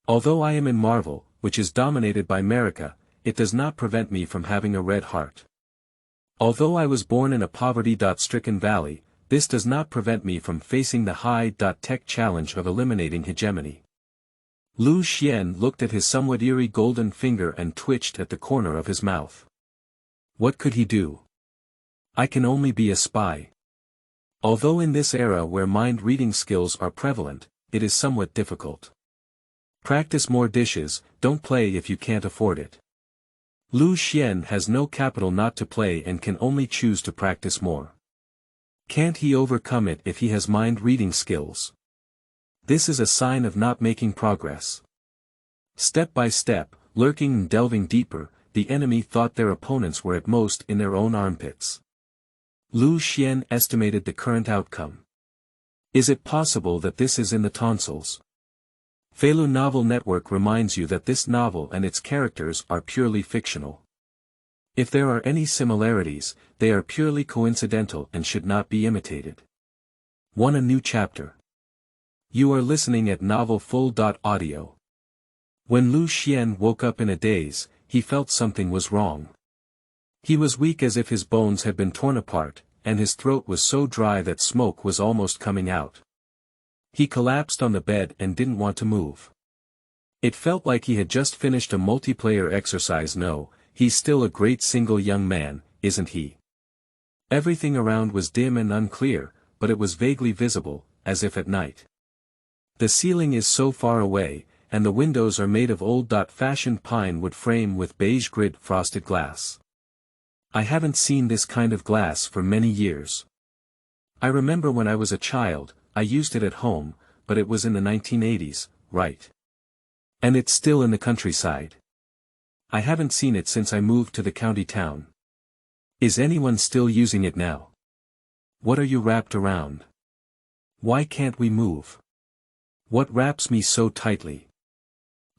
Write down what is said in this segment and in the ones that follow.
Although I am in Marvel, which is dominated by Merica, it does not prevent me from having a red heart. Although I was born in a poverty-stricken valley, this does not prevent me from facing the high-tech challenge of eliminating hegemony. Lu Xian looked at his somewhat eerie golden finger and twitched at the corner of his mouth. What could he do? I can only be a spy. Although in this era where mind-reading skills are prevalent, it is somewhat difficult. Practice more dishes, don't play if you can't afford it. Lu Xian has no capital not to play and can only choose to practice more. Can't he overcome it if he has mind-reading skills? This is a sign of not making progress. Step by step, lurking and delving deeper, the enemy thought their opponents were at most in their own armpits. Lu Xian estimated the current outcome. Is it possible that this is in the tonsils? Feilu Novel Network reminds you that this novel and its characters are purely fictional. If there are any similarities, they are purely coincidental and should not be imitated. 1. A new chapter. You are listening at novelfull.audio. When Lu Xian woke up in a daze, he felt something was wrong. He was weak as if his bones had been torn apart, and his throat was so dry that smoke was almost coming out. He collapsed on the bed and didn't want to move. It felt like he had just finished a multiplayer exercise. No, he's still a great single young man, isn't he? Everything around was dim and unclear, but it was vaguely visible, as if at night. The ceiling is so far away, and the windows are made of old-fashioned pine wood frame with beige grid frosted glass. I haven't seen this kind of glass for many years. I remember when I was a child, I used it at home, but it was in the 1980s, right? And it's still in the countryside. I haven't seen it since I moved to the county town. Is anyone still using it now? What are you wrapped around? Why can't we move? What wraps me so tightly?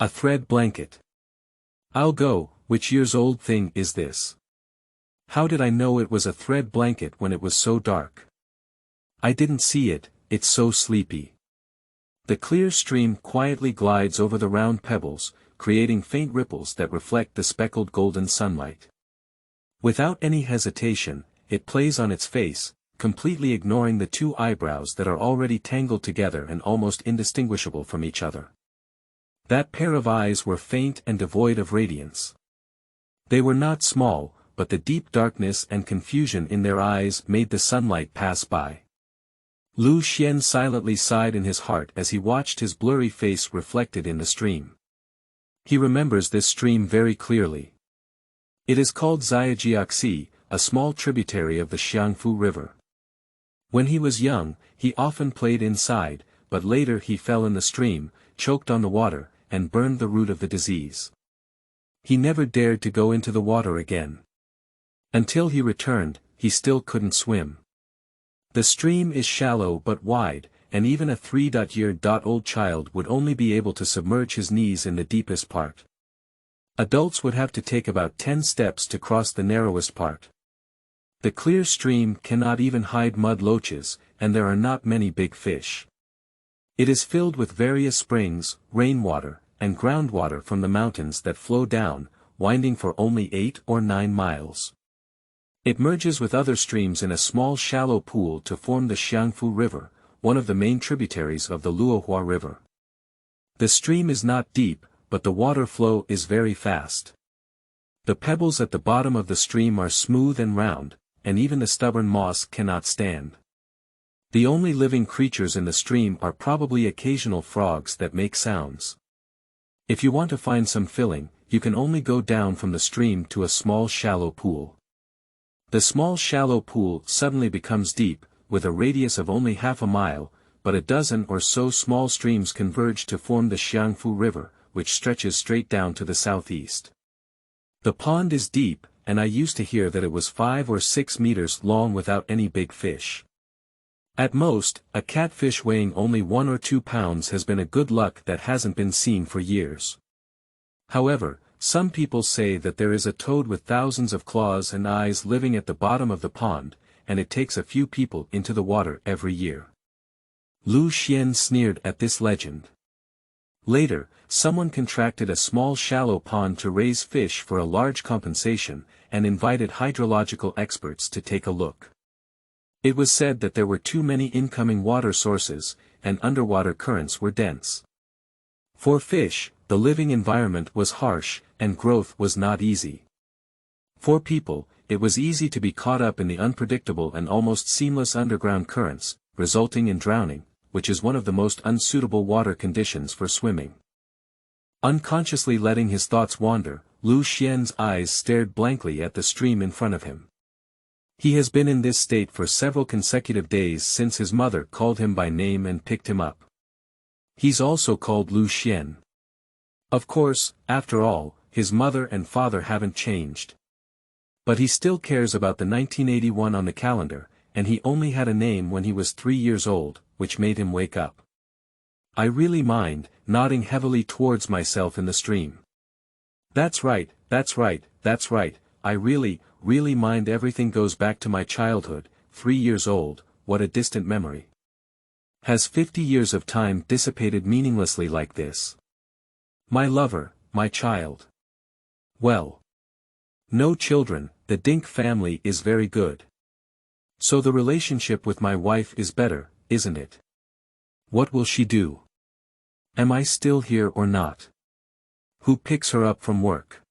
A thread blanket. I'll go, which years old thing is this? How did I know it was a thread blanket when it was so dark? I didn't see it, it's so sleepy. The clear stream quietly glides over the round pebbles, creating faint ripples that reflect the speckled golden sunlight. Without any hesitation, it plays on its face, completely ignoring the two eyebrows that are already tangled together and almost indistinguishable from each other. That pair of eyes were faint and devoid of radiance. They were not small, but the deep darkness and confusion in their eyes made the sunlight pass by. Lu Xian silently sighed in his heart as he watched his blurry face reflected in the stream. He remembers this stream very clearly. It is called Xiajiaxi, a small tributary of the Xiangfu River. When he was young, he often played inside, but later he fell in the stream, choked on the water, and burned the root of the disease. He never dared to go into the water again. Until he returned, he still couldn't swim. The stream is shallow but wide, and even a 3-year-old child would only be able to submerge his knees in the deepest part. Adults would have to take about 10 steps to cross the narrowest part. The clear stream cannot even hide mud loaches, and there are not many big fish. It is filled with various springs, rainwater, and groundwater from the mountains that flow down, winding for only 8 or 9 miles. It merges with other streams in a small shallow pool to form the Xiangfu River, one of the main tributaries of the Luohua River. The stream is not deep, but the water flow is very fast. The pebbles at the bottom of the stream are smooth and round, and even the stubborn moss cannot stand. The only living creatures in the stream are probably occasional frogs that make sounds. If you want to find some filling, you can only go down from the stream to a small shallow pool. The small shallow pool suddenly becomes deep, with a radius of only half a mile, but a dozen or so small streams converge to form the Xiangfu River, which stretches straight down to the southeast. The pond is deep, and I used to hear that it was 5 or 6 meters long without any big fish. At most, a catfish weighing only 1 or 2 pounds has been a good luck that hasn't been seen for years. However, some people say that there is a toad with thousands of claws and eyes living at the bottom of the pond, and it takes a few people into the water every year. Lu Xian sneered at this legend. Later, someone contracted a small shallow pond to raise fish for a large compensation, and invited hydrological experts to take a look. It was said that there were too many incoming water sources, and underwater currents were dense. For fish, the living environment was harsh, and growth was not easy. For people, it was easy to be caught up in the unpredictable and almost seamless underground currents, resulting in drowning, which is one of the most unsuitable water conditions for swimming. Unconsciously letting his thoughts wander, Lu Xian's eyes stared blankly at the stream in front of him. He has been in this state for several consecutive days since his mother called him by name and picked him up. He's also called Lu Xian. Of course, after all, his mother and father haven't changed. But he still cares about the 1981 on the calendar, and he only had a name when he was 3 years old, which made him wake up. I really mind, nodding heavily towards myself in the stream. That's right, that's right, that's right, I really mind. Everything goes back to my childhood, 3 years old, what a distant memory. Has 50 years of time dissipated meaninglessly like this? My lover, my child. Well. No children, the Dink family is very good. So the relationship with my wife is better, isn't it? What will she do? Am I still here or not? Who picks her up from work?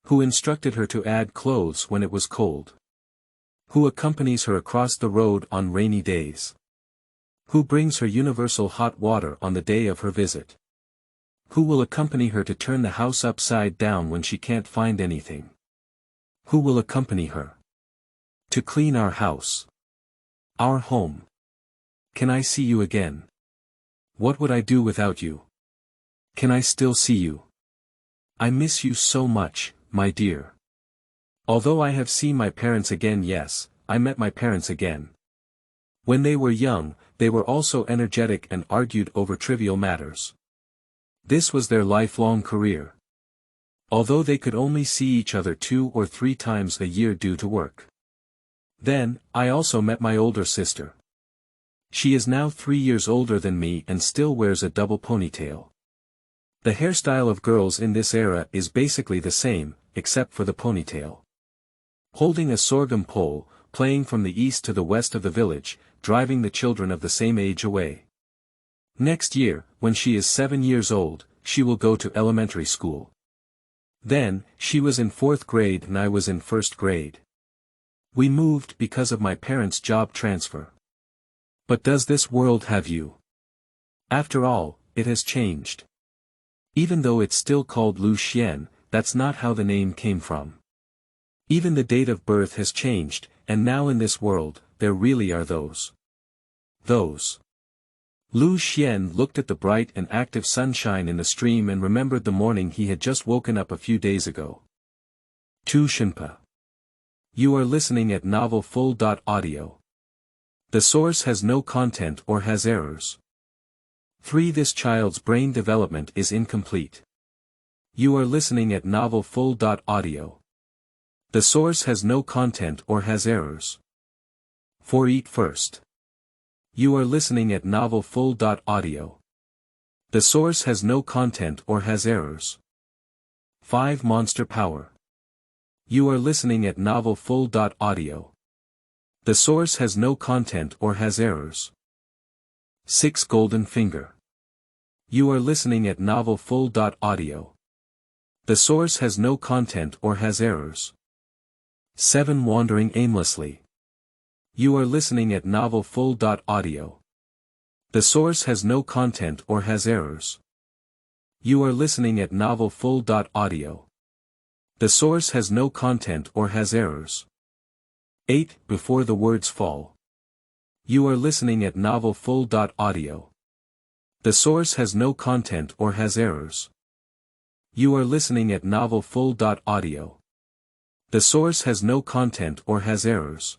Who instructed her to add clothes when it was cold? Who accompanies her across the road on rainy days? Who brings her universal hot water on the day of her visit? Who will accompany her to turn the house upside down when she can't find anything? Who will accompany her to clean our house? Our home. Can I see you again? What would I do without you? Can I still see you? I miss you so much, my dear. Although I have seen my parents again, yes, I met my parents again. When they were young, they were also energetic and argued over trivial matters. This was their lifelong career. Although they could only see each other 2 or 3 times a year due to work. Then, I also met my older sister. She is now 3 years older than me and still wears a double ponytail. The hairstyle of girls in this era is basically the same, except for the ponytail. Holding a sorghum pole, playing from the east to the west of the village, driving the children of the same age away. Next year, when she is 7 years old, she will go to elementary school. Then, she was in 4th grade and I was in 1st grade. We moved because of my parents' job transfer. But does this world have you? After all, it has changed. Even though it's still called Lu Xian, that's not how the name came from. Even the date of birth has changed, and now in this world, there really are those. Lu Xian looked at the bright and active sunshine in the stream and remembered the morning he had just woken up a few days ago. 2 Shenpo. You are listening at novel full.audio. The source has no content or has errors. 3 This child's brain development is incomplete. You are listening at novel full.audio. The source has no content or has errors. 4 Eat first. You are listening at novel full.audio. The source has no content or has errors. 5 Monster Power. You are listening at novel full.audio. The source has no content or has errors. 6 Golden Finger. You are listening at novel full.audio. The source has no content or has errors. 7 Wandering Aimlessly. You are listening at novel full.audio. The source has no content or has errors. You are listening at novel full.audio. The source has no content or has errors. 8 Before the Words Fall. You are listening at novel full.audio. The source has no content or has errors. You are listening at novel full.audio. The source has no content or has errors.